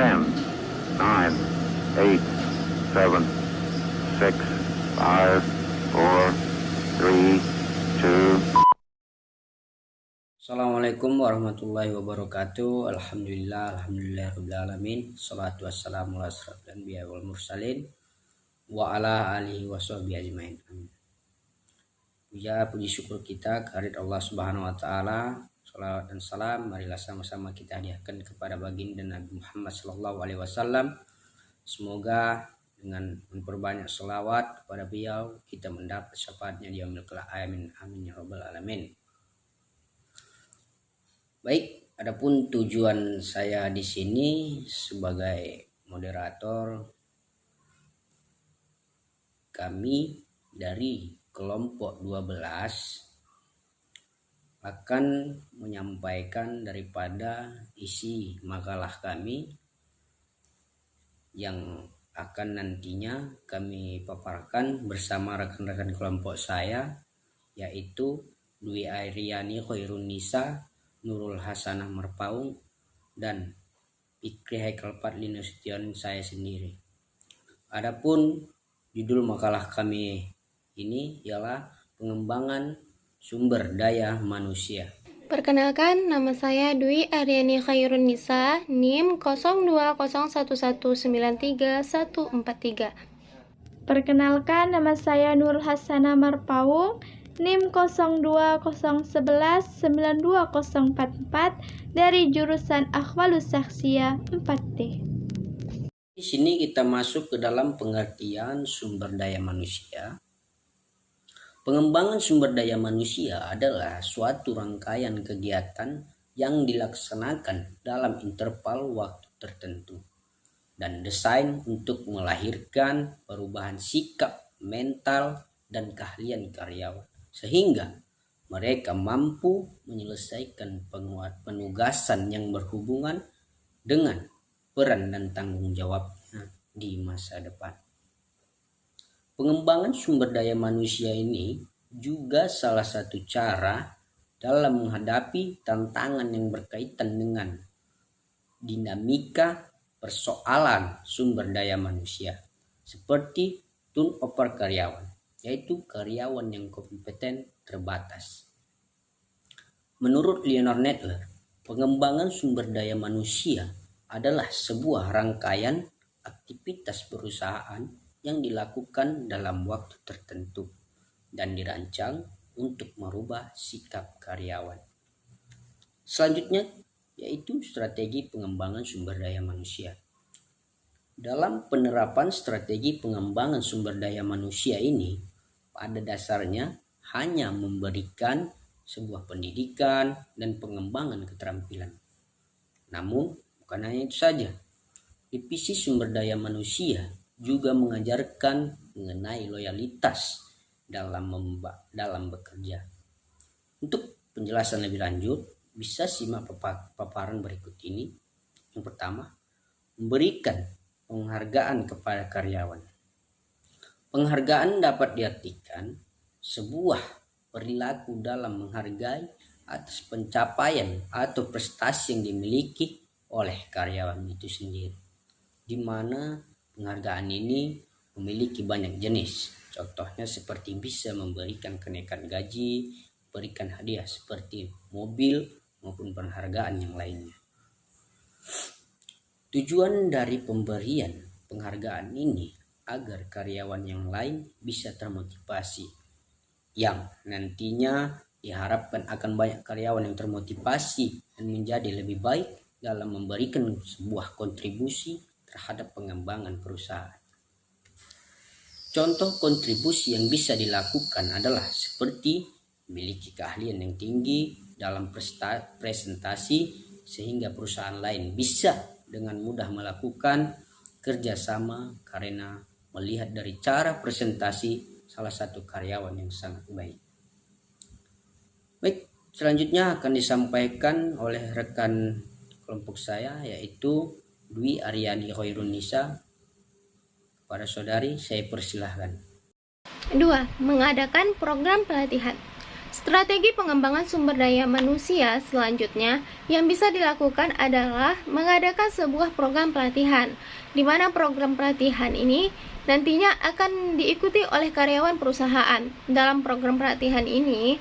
10, 9, 8, 7, 6, 5, 4, 3, 2. Assalamualaikum warahmatullahi wabarakatuh. Alhamdulillahirabbil Salatu wassalamu ala asyrofil anbiya'i wal mursalin wa ala alihi washabbihi ajmain. Puja puji syukur kita kehadirat Allah Subhanahu wa taala. Shalawat dan salam marilah sama-sama kita hadiahkan kepada baginda Nabi Muhammad sallallahu alaihi wasallam. Semoga dengan memperbanyak selawat kepada beliau kita mendapat syafaatnya di yaumil qiyamah. Amin amin ya rabbal alamin. Baik, adapun tujuan saya di sini sebagai moderator, kami dari kelompok 12 akan menyampaikan daripada isi makalah kami yang akan nantinya kami paparkan bersama rekan-rekan kelompok saya, yaitu Dwi Aryani Khairun Nisa, Nurul Hasanah Marpaung, dan Fikri Haikal Fadli Nasution, saya sendiri. Adapun judul makalah kami ini ialah pengembangan sumber daya manusia. Perkenalkan, nama saya Dwi Aryani Khairun Nisa, NIM 0201193143. Perkenalkan, nama saya Nurul Hasanah Marpaung, NIM 0201192044 dari jurusan Akhwalus Saksiyah 4D. Di sini kita masuk ke dalam pengertian sumber daya manusia. Pengembangan sumber daya manusia adalah suatu rangkaian kegiatan yang dilaksanakan dalam interval waktu tertentu dan desain untuk melahirkan perubahan sikap, mental, dan keahlian karyawan sehingga mereka mampu menyelesaikan penugasan yang berhubungan dengan peran dan tanggung jawabnya di masa depan. Pengembangan sumber daya manusia ini juga salah satu cara dalam menghadapi tantangan yang berkaitan dengan dinamika persoalan sumber daya manusia seperti turnover karyawan, yaitu karyawan yang kompeten terbatas. Menurut Leonard Nadler, pengembangan sumber daya manusia adalah sebuah rangkaian aktivitas perusahaan yang dilakukan dalam waktu tertentu dan dirancang untuk merubah sikap karyawan. Selanjutnya yaitu strategi pengembangan sumber daya manusia. Dalam penerapan strategi pengembangan sumber daya manusia ini, pada dasarnya hanya memberikan sebuah pendidikan dan pengembangan keterampilan. Namun, bukan hanya itu saja. Divisi sumber daya manusia juga mengajarkan mengenai loyalitas dalam bekerja. Untuk penjelasan lebih lanjut, bisa simak paparan berikut ini. Yang pertama, memberikan penghargaan kepada karyawan. Penghargaan dapat diartikan sebuah perilaku dalam menghargai atas pencapaian atau prestasi yang dimiliki oleh karyawan itu sendiri, di mana penghargaan ini memiliki banyak jenis. Contohnya seperti bisa memberikan kenaikan gaji, berikan hadiah seperti mobil maupun penghargaan yang lainnya. Tujuan dari pemberian penghargaan ini agar karyawan yang lain bisa termotivasi, yang nantinya diharapkan akan banyak karyawan yang termotivasi dan menjadi lebih baik dalam memberikan sebuah kontribusi terhadap pengembangan perusahaan. Contoh kontribusi yang bisa dilakukan adalah seperti memiliki keahlian yang tinggi dalam presentasi sehingga perusahaan lain bisa dengan mudah melakukan kerjasama karena melihat dari cara presentasi salah satu karyawan yang sangat baik. Baik, selanjutnya akan disampaikan oleh rekan kelompok saya, yaitu Dwi Aryani Khairun Nisa. Para saudari, saya persilahkan. 2. Mengadakan program pelatihan. Strategi pengembangan sumber daya manusia selanjutnya yang bisa dilakukan adalah mengadakan sebuah program pelatihan, di mana program pelatihan ini nantinya akan diikuti oleh karyawan perusahaan. Dalam program pelatihan ini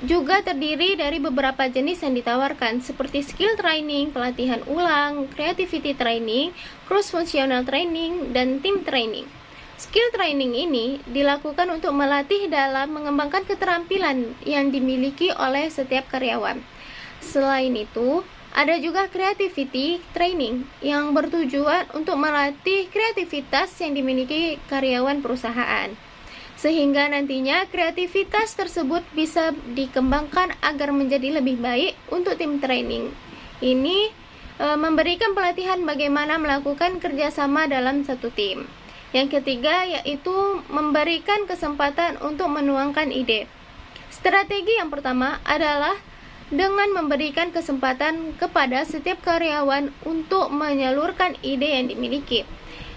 juga terdiri dari beberapa jenis yang ditawarkan, seperti skill training, pelatihan ulang, creativity training, cross-functional training, dan team training. Skill training ini dilakukan untuk melatih dalam mengembangkan keterampilan yang dimiliki oleh setiap karyawan. Selain itu, ada juga creativity training yang bertujuan untuk melatih kreativitas yang dimiliki karyawan perusahaan, sehingga nantinya kreativitas tersebut bisa dikembangkan agar menjadi lebih baik untuk tim training. Ini memberikan pelatihan bagaimana melakukan kerjasama dalam satu tim. Yang ketiga yaitu memberikan kesempatan untuk menuangkan ide. Strategi yang pertama adalah dengan memberikan kesempatan kepada setiap karyawan untuk menyalurkan ide yang dimiliki,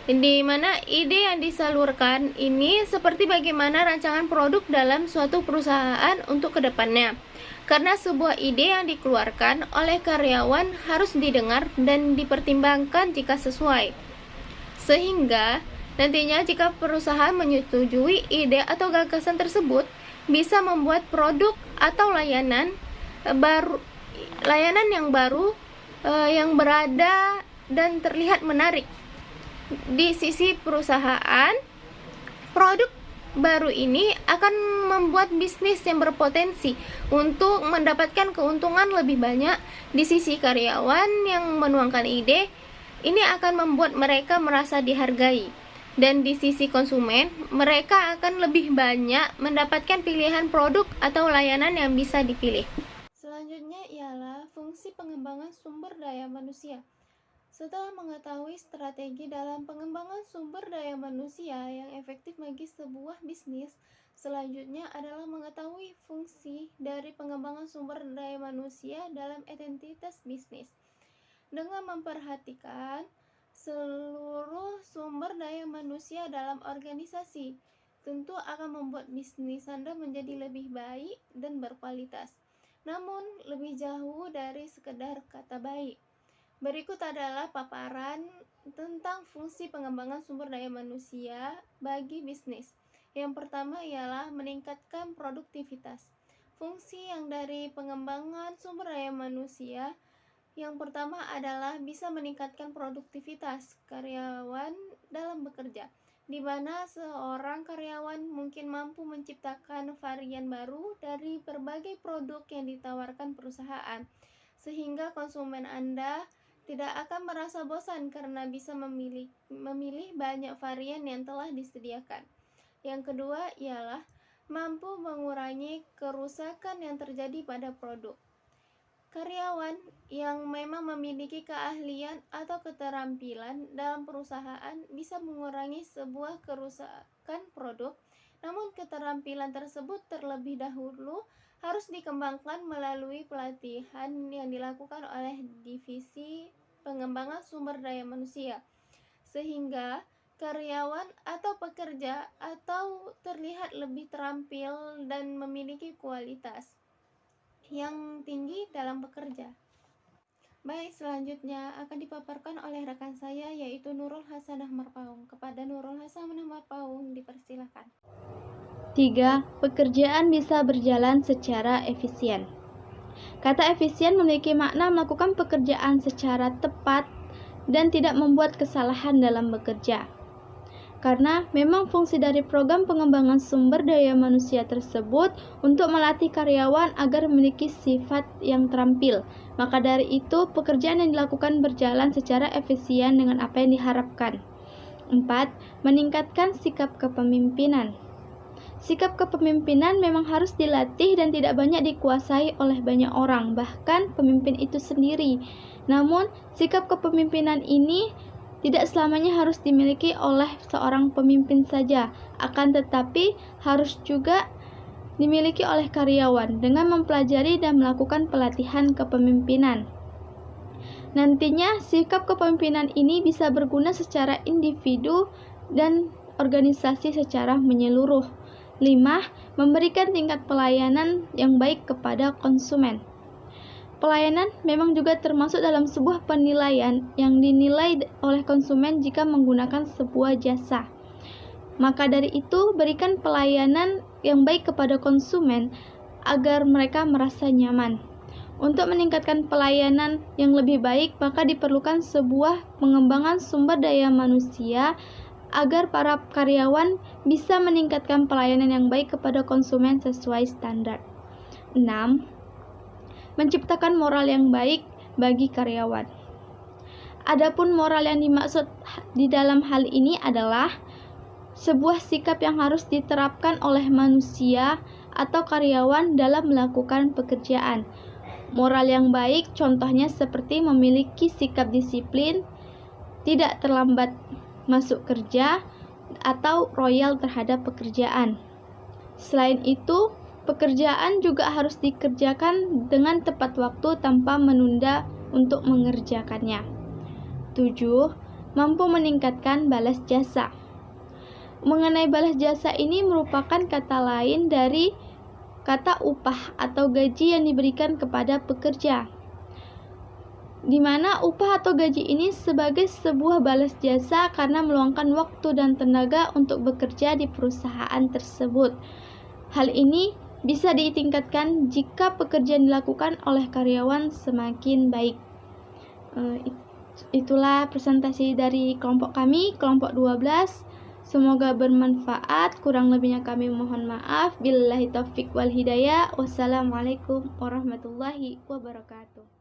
di mana ide yang disalurkan ini seperti bagaimana rancangan produk dalam suatu perusahaan untuk kedepannya. Karena sebuah ide yang dikeluarkan oleh karyawan harus didengar dan dipertimbangkan jika sesuai, sehingga nantinya jika perusahaan menyetujui ide atau gagasan tersebut, bisa membuat produk atau layanan yang baru yang berada dan terlihat menarik di sisi perusahaan. Produk baru ini akan membuat bisnis yang berpotensi untuk mendapatkan keuntungan lebih banyak di sisi karyawan yang menuangkan ide. Ini akan membuat mereka merasa dihargai. Dan di sisi konsumen, mereka akan lebih banyak mendapatkan pilihan produk atau layanan yang bisa dipilih. Selanjutnya ialah fungsi pengembangan sumber daya manusia. Setelah mengetahui strategi dalam pengembangan sumber daya manusia yang efektif bagi sebuah bisnis, selanjutnya adalah mengetahui fungsi dari pengembangan sumber daya manusia dalam identitas bisnis. Dengan memperhatikan seluruh sumber daya manusia dalam organisasi, tentu akan membuat bisnis Anda menjadi lebih baik dan berkualitas. Namun, lebih jauh dari sekedar kata baik. Berikut adalah paparan tentang fungsi pengembangan sumber daya manusia bagi bisnis. Yang pertama ialah meningkatkan produktivitas. Fungsi yang dari pengembangan sumber daya manusia yang pertama adalah bisa meningkatkan produktivitas karyawan dalam bekerja, di mana seorang karyawan mungkin mampu menciptakan varian baru dari berbagai produk yang ditawarkan perusahaan, sehingga konsumen Anda tidak akan merasa bosan karena bisa memilih banyak varian yang telah disediakan. Yang kedua ialah mampu mengurangi kerusakan yang terjadi pada produk. Karyawan yang memang memiliki keahlian atau keterampilan dalam perusahaan bisa mengurangi sebuah kerusakan produk, namun keterampilan tersebut terlebih dahulu harus dikembangkan melalui pelatihan yang dilakukan oleh divisi pengembangan sumber daya manusia, sehingga karyawan atau pekerja atau terlihat lebih terampil dan memiliki kualitas yang tinggi dalam bekerja. Baik, selanjutnya akan dipaparkan oleh rekan saya yaitu Nurul Hasanah Marpaung. Kepada Nurul Hasanah Marpaung dipersilakan. 3. Pekerjaan bisa berjalan secara efisien. Kata efisien memiliki makna melakukan pekerjaan secara tepat dan tidak membuat kesalahan dalam bekerja. Karena memang fungsi dari program pengembangan sumber daya manusia tersebut untuk melatih karyawan agar memiliki sifat yang terampil. Maka dari itu, pekerjaan yang dilakukan berjalan secara efisien dengan apa yang diharapkan. 4. Meningkatkan sikap kepemimpinan. Sikap kepemimpinan memang harus dilatih dan tidak banyak dikuasai oleh banyak orang, bahkan pemimpin itu sendiri. Namun, sikap kepemimpinan ini tidak selamanya harus dimiliki oleh seorang pemimpin saja, akan tetapi harus juga dimiliki oleh karyawan dengan mempelajari dan melakukan pelatihan kepemimpinan. Nantinya, sikap kepemimpinan ini bisa berguna secara individu dan organisasi secara menyeluruh. 5. Memberikan tingkat pelayanan yang baik kepada konsumen. Pelayanan memang juga termasuk dalam sebuah penilaian yang dinilai oleh konsumen jika menggunakan sebuah jasa. Maka dari itu, berikan pelayanan yang baik kepada konsumen agar mereka merasa nyaman. Untuk meningkatkan pelayanan yang lebih baik, maka diperlukan sebuah pengembangan sumber daya manusia agar para karyawan bisa meningkatkan pelayanan yang baik kepada konsumen sesuai standar. 6. Menciptakan moral yang baik bagi karyawan. Adapun moral yang dimaksud di dalam hal ini adalah sebuah sikap yang harus diterapkan oleh manusia atau karyawan dalam melakukan pekerjaan. Moral yang baik contohnya seperti memiliki sikap disiplin, tidak terlambat masuk kerja, atau royal terhadap pekerjaan. Selain itu, pekerjaan juga harus dikerjakan dengan tepat waktu tanpa menunda untuk mengerjakannya. 7. Mampu meningkatkan balas jasa. Mengenai balas jasa ini merupakan kata lain dari kata upah atau gaji yang diberikan kepada pekerja, di mana upah atau gaji ini sebagai sebuah balas jasa karena meluangkan waktu dan tenaga untuk bekerja di perusahaan tersebut. Hal ini bisa ditingkatkan jika pekerjaan dilakukan oleh karyawan semakin baik. Itulah presentasi dari kelompok kami, kelompok 12. Semoga bermanfaat, kurang lebihnya kami mohon maaf. Billahi taufik wal hidayah. Wassalamualaikum warahmatullahi wabarakatuh.